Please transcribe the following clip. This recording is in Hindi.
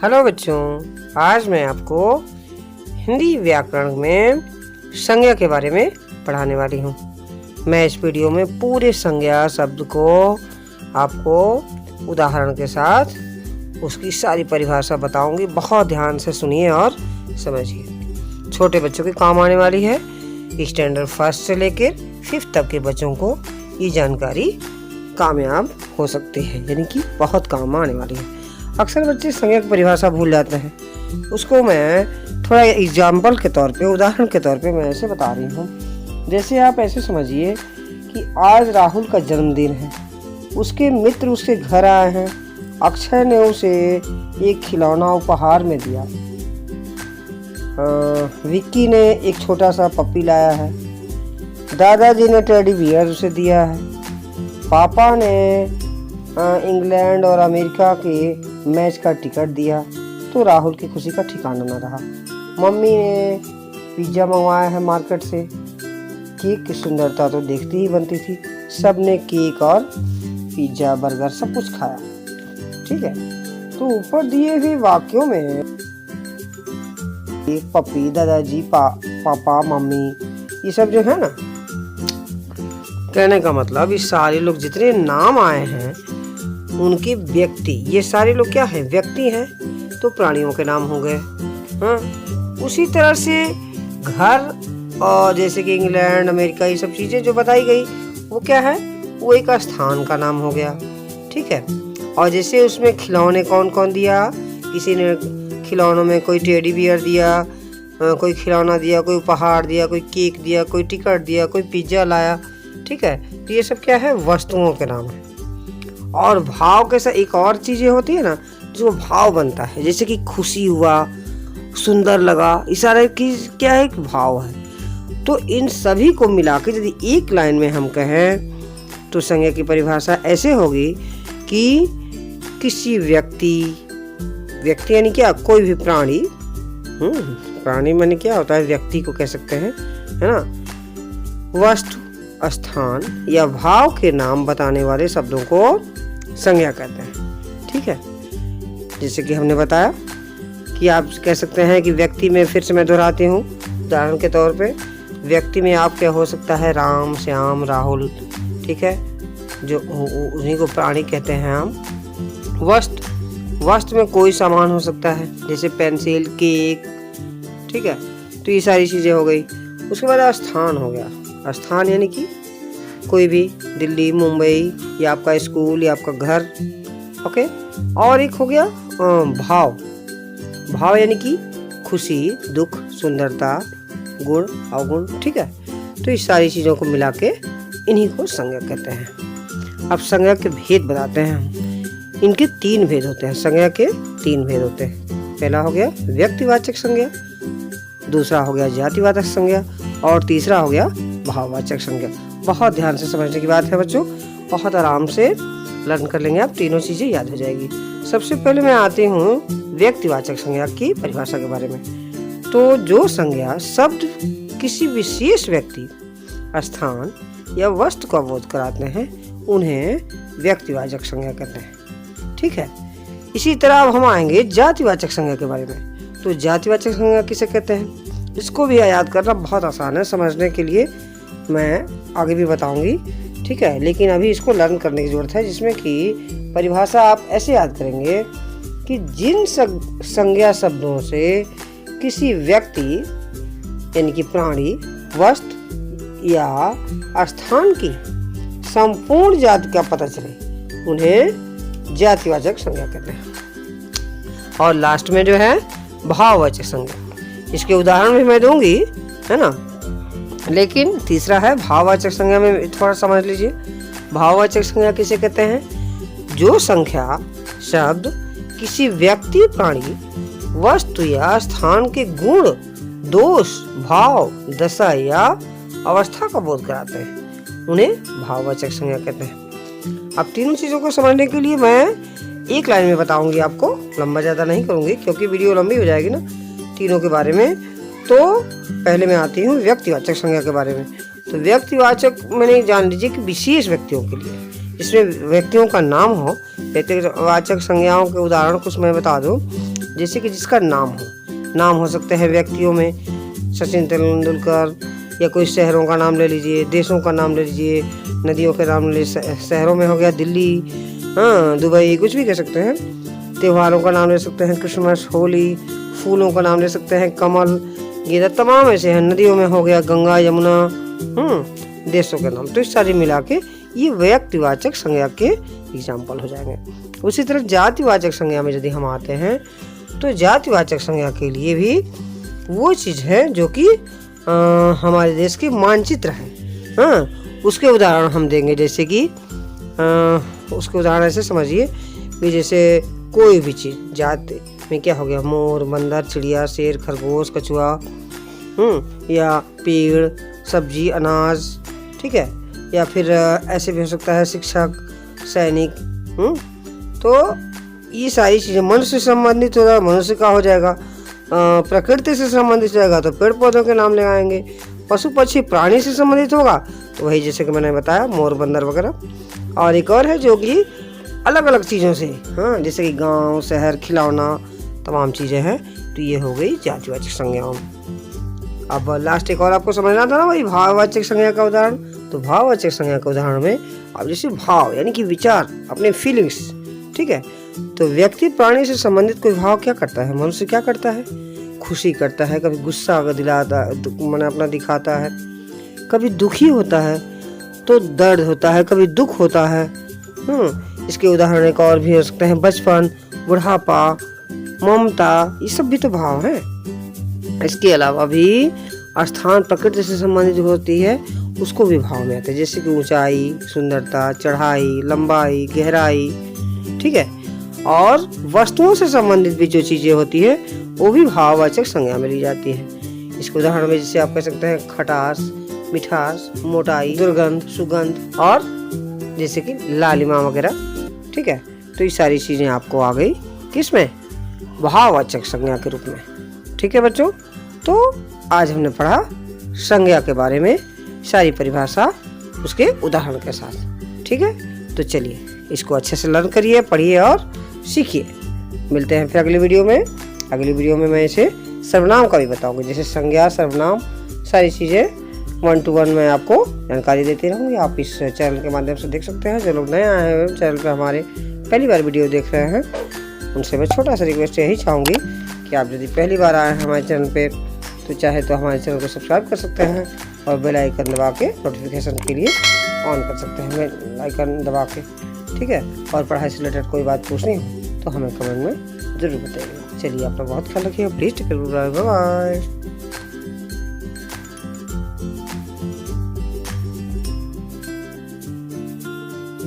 हेलो बच्चों, आज मैं आपको हिंदी व्याकरण में संज्ञा के बारे में पढ़ाने वाली हूँ। मैं इस वीडियो में पूरे संज्ञा शब्द को आपको उदाहरण के साथ उसकी सारी परिभाषा बताऊंगी। बहुत ध्यान से सुनिए और समझिए। छोटे बच्चों के काम आने वाली है। स्टैंडर्ड फर्स्ट से लेकर 5th तक के बच्चों को ये जानकारी कामयाब हो सकती है, यानी कि बहुत काम आने वाली है। अक्सर बच्चे संज्ञा की परिभाषा भूल जाते हैं, उसको मैं थोड़ा एग्जाम्पल के तौर पे, उदाहरण के तौर पे मैं ऐसे बता रही हूँ। जैसे आप ऐसे समझिए कि आज राहुल का जन्मदिन है, उसके मित्र उसके घर आए हैं, अक्षय ने उसे एक खिलौना उपहार में दिया, विक्की ने एक छोटा सा पप्पी लाया है, दादाजी ने टेडी बियर उसे दिया है, पापा ने इंग्लैंड और अमेरिका के मैच का टिकट दिया, तो राहुल की खुशी का ठिकाना न रहा। मम्मी ने पिज्ज़ा मंगवाया है मार्केट से, केक की सुंदरता तो देखती ही बनती थी। सबने केक और पिज्ज़ा बर्गर सब कुछ खाया। ठीक है, तो ऊपर दिए हुए वाक्यों में एक पप्पी, दादाजी, पापा, मम्मी, ये सब जो है ना, कहने का मतलब ये सारे लोग जितने नाम आए हैं उनके व्यक्ति, ये सारे लोग क्या है, व्यक्ति हैं, तो प्राणियों के नाम हो गए। हाँ, उसी तरह से घर और जैसे कि इंग्लैंड, अमेरिका, ये सब चीजें जो बताई गई वो क्या है, वो एक स्थान का नाम हो गया। ठीक है, और जैसे उसमें खिलौने कौन कौन दिया, किसी ने खिलौनों में कोई टेडी बियर दिया, कोई खिलौना दिया, कोई उपहार दिया, कोई केक दिया, कोई टिकट दिया, कोई पिज्जा लाया। ठीक है, तो ये सब क्या है, वस्तुओं के नाम है। और भाव कैसा, एक और चीजें होती है ना जो भाव बनता है, जैसे कि खुशी हुआ, सुंदर लगा, इशारे की क्या है, एक भाव है। तो इन सभी को मिला के यदि एक लाइन में हम कहें तो संज्ञा की परिभाषा ऐसे होगी कि किसी व्यक्ति यानी क्या, कोई भी प्राणी, प्राणी माने क्या होता है, व्यक्ति को कह सकते हैं, है ना, वस्तु, स्थान या भाव के नाम बताने वाले शब्दों को संज्ञा कहते हैं। ठीक है, जैसे कि हमने बताया कि आप कह सकते हैं कि व्यक्ति में, फिर से मैं दोहराती हूँ उदाहरण के तौर पे, व्यक्ति में आप क्या हो सकता है, राम, श्याम, राहुल। ठीक है, जो उन्हीं को प्राणी कहते हैं हम। वस्तु में कोई सामान हो सकता है, जैसे पेंसिल, केक। ठीक है, तो ये सारी चीजें हो गई। उसके बाद स्थान हो गया। स्थान यानी कि कोई भी, दिल्ली, मुंबई, या आपका स्कूल, या आपका घर। ओके, और एक हो गया भाव यानी कि खुशी, दुख, सुंदरता, गुण, अवगुण। ठीक है, तो इस सारी चीजों को मिला के इन्हीं को संज्ञा कहते हैं। अब संज्ञा के भेद बताते हैं हम। इनके 3 भेद होते हैं। संज्ञा के 3 भेद होते हैं। पहला हो गया व्यक्तिवाचक संज्ञा, दूसरा हो गया जातिवाचक संज्ञा, और तीसरा हो गया भाववाचक संज्ञा। बहुत ध्यान से समझने की बात है बच्चों, बहुत आराम से लर्न कर लेंगे आप, तीनों चीजें याद हो जाएगी। सबसे पहले मैं आती हूँ व्यक्तिवाचक संज्ञा की परिभाषा के बारे में। तो जो संज्ञा शब्द किसी विशेष व्यक्ति, स्थान या वस्तु का बोध कराते हैं उन्हें व्यक्तिवाचक संज्ञा कहते हैं। ठीक है, इसी तरह अब हम आएंगे जातिवाचक संज्ञा के बारे में। तो जातिवाचक संज्ञा किसे कहते हैं, इसको भी याद करना बहुत आसान है, समझने के लिए मैं आगे भी बताऊंगी। ठीक है, लेकिन अभी इसको लर्न करने की जरूरत है, जिसमें कि परिभाषा आप ऐसे याद करेंगे कि जिन संज्ञा शब्दों से किसी व्यक्ति यानी कि प्राणी, वस्तु या स्थान की संपूर्ण जाति का पता चले उन्हें जातिवाचक संज्ञा कहते हैं। और लास्ट में जो है भाववाचक संज्ञा, इसके उदाहरण भी मैं दूंगी, है ना, लेकिन तीसरा है भाववाचक संज्ञा में थोड़ा समझ लीजिए। भाववाचक संज्ञा किसे कहते हैं, जो संख्या शब्द किसी व्यक्ति, प्राणी, वस्तु या स्थान के गुण, दोष, भाव, दशा या अवस्था का बोध कराते हैं उन्हें भाववाचक संज्ञा कहते हैं। अब तीनों चीजों को समझने के लिए मैं एक लाइन में बताऊंगी आपको, लंबा ज्यादा नहीं करूंगी क्योंकि वीडियो लंबी हो जाएगी ना तीनों के बारे में। तो पहले मैं आती हूँ व्यक्तिवाचक संज्ञा के बारे में। तो व्यक्तिवाचक मैंने जान लीजिए कि विशेष व्यक्तियों के लिए, जिसमें व्यक्तियों का नाम हो। व्यक्तिवाचक संज्ञाओं के उदाहरण कुछ मैं बता दूं। जैसे कि जिसका नाम हो सकते हैं व्यक्तियों में, सचिन तेंदुलकर, या कोई शहरों का नाम ले लीजिए, देशों का नाम ले लीजिए, नदियों के नाम ले, शहरों में हो गया दिल्ली, हाँ दुबई, कुछ भी कह सकते हैं। त्योहारों का नाम ले सकते हैं, क्रिसमस, होली। फूलों का नाम ले सकते हैं, कमल, गेंदा, तमाम ऐसे हैं। नदियों में हो गया गंगा, यमुना, देशों के नाम। तो इस सारी मिला के ये व्यक्तिवाचक संज्ञा के एग्जाम्पल हो जाएंगे। उसी तरह जातिवाचक संज्ञा में यदि हम आते हैं तो जातिवाचक संज्ञा के लिए भी वो चीज़ है जो कि हमारे देश के मानचित्र है, हाँ उसके उदाहरण हम देंगे। जैसे कि उसके उदाहरण ऐसे समझिए कि जैसे कोई भी चीज़ जाति में क्या हो गया, मोर, बंदर, चिड़िया, शेर, खरगोश, कछुआ, या पेड़, सब्जी, अनाज, ठीक है। या फिर ऐसे भी हो सकता है शिक्षक, सैनिक। तो ये सारी चीज़ें मनुष्य से संबंधित होगा, मनुष्य का हो जाएगा। प्रकृति से संबंधित जाएगा तो पेड़ पौधों के नाम लगाएंगे। पशु पक्षी प्राणी से संबंधित होगा तो वही जैसे कि मैंने बताया मोर, बंदर वगैरह। और एक और है जो कि अलग अलग चीज़ों से, हाँ जैसे कि गांव, शहर, खिलौना, तमाम चीज़ें हैं। तो ये हो गई जातिवाचक संज्ञाओं। अब लास्ट एक और आपको समझना था ना वही भाववाचक संज्ञा का उदाहरण। तो भाववाचक संज्ञा के उदाहरण में अब जैसे भाव यानी कि विचार, अपने फीलिंग्स, ठीक है। तो व्यक्ति प्राणी से संबंधित कोई भाव क्या करता है, मनुष्य क्या करता है, खुशी करता है, कभी गुस्सा दिलाता मैंने अपना दिखाता है, कभी दुखी होता है तो दर्द होता है, कभी दुख होता है। इसके उदाहरण एक और भी हो सकते हैं, बचपन, बुढ़ापा, ममता, ये सब भी तो भाव है। इसके अलावा भी स्थान, प्रकृति से संबंधित होती है उसको भी भाव में आते हैं। जैसे कि ऊंचाई, सुंदरता, चढ़ाई, लंबाई, गहराई, ठीक है। और वस्तुओं से संबंधित भी जो चीजें होती है वो भी भाववाचक संज्ञा में ली जाती है। इसके उदाहरण में जैसे आप कह सकते हैं खटास, मिठास, मोटाई, दुर्गंध, सुगंध, और जैसे कि लालिमा वगैरह, ठीक है। तो ये सारी चीजें आपको आ गई किसमें, भाववाचक संज्ञा के रूप में, ठीक है बच्चों। तो आज हमने पढ़ा संज्ञा के बारे में, सारी परिभाषा उसके उदाहरण के साथ, ठीक है। तो चलिए इसको अच्छे से लर्न करिए, पढ़िए और सीखिए। मिलते हैं फिर अगली वीडियो में। अगली वीडियो में मैं इसे सर्वनाम का भी बताऊंगी, जैसे संज्ञा, सर्वनाम, सारी चीज़ें 1 to 1 में आपको जानकारी देती रहूँगी। आप इस चैनल के माध्यम से देख सकते हैं। जो लोग नए आए हैं चैनल पर, हमारे पहली बार वीडियो देख रहे हैं, उनसे मैं छोटा सा रिक्वेस्ट यही चाहूँगी कि आप यदि पहली बार आए हैं हमारे चैनल पे तो चाहे तो हमारे चैनल को सब्सक्राइब कर सकते हैं और बेल आइकन दबा के नोटिफिकेशन के लिए ऑन कर सकते हैं, बेल आइकन दबा के, ठीक है। और पढ़ाई से रिलेटेड कोई बात पूछनी हो तो हमें कमेंट में ज़रूर बताइएगा। चलिए अपना बहुत ख्याल रखिए, please take care, bye bye.